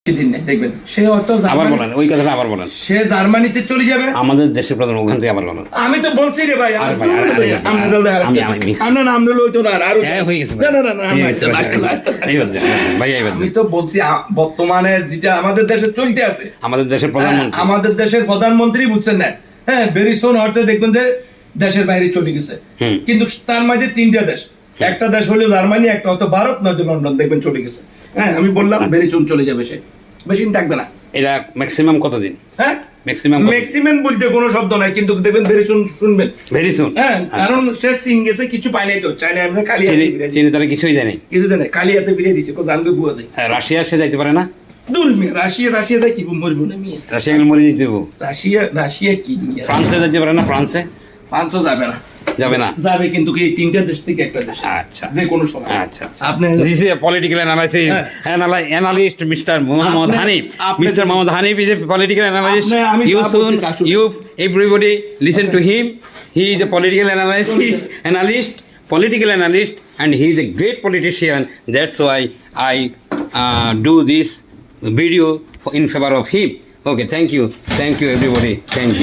দিন নেই দেখবেন সে হয়তো আবার বলেন ওই কথাটা আবার বলেন। সে জার্মানিতে চলে যাবে। আমাদের দেশের প্রধান ওখান থেকে আবার বলেন। আমি তো বলছি রে ভাই আরে ভাই, আমরা লইতো না আর হয়ে গেছে না না না আমি তো বলছি বর্তমানে যেটা আমাদের দেশে চলতে আছে, আমাদের দেশের প্রধানমন্ত্রী আমাদের দেশের প্রধানমন্ত্রী বুঝছেন না, হ্যাঁ বেরিসন হয়তো দেখবেন যে দেশের বাইরে চলে গেছে, কিন্তু তার মাঝে তিনটা দেশ, একটা দেশ হলো জার্মানি, একটা হয়তো ভারত, নয়তো লন্ডন দেখবেন চলে গেছে। হ্যাঁ আমি বললাম বেরিসন চলে যাবে, সে বেশি দিন থাকবে না। এটা ম্যাক্সিমাম কতদিন? হ্যাঁ ম্যাক্সিমাম বলতে কোনো শব্দ নাই, কিন্তু দেখবেন বেরিসন শুনবেন ভেরি সুন। হ্যাঁ কারণ সে সিং গেছে, কিছু পাই নাই তো, চাইলে আমরা চিনি তাহলে কিছুই দেয়নি, কিছু জানে কালিয়াতে ফিরিয়ে দিছে, জানতে বুয়া যায়। রাশিয়া সে যাইতে পারে না। দূর মেয়ে রাশিয়া যায় কি মরবো না মেয়ে, রাশিয়া গেলে মরে যেতে দেবো। রাশিয়া কি মেয়ে, ফ্রান্সে যাইতে পারে না। ফ্রান্সও যাবে না, যাবে না, যাবে কিন্তু এই তিনটা দেশ থেকে একটা দেশ, আচ্ছা যে কোনো সময়। আচ্ছা আপনি this is political analysis analyst mister Mohammad Hanif. Mister Mohammad Hanif is a political analyst. You soon, everybody listen to him. He is a political analyst, and he is a great politician. That's why I do this video in favor of him. Okay, thank you everybody, thank you.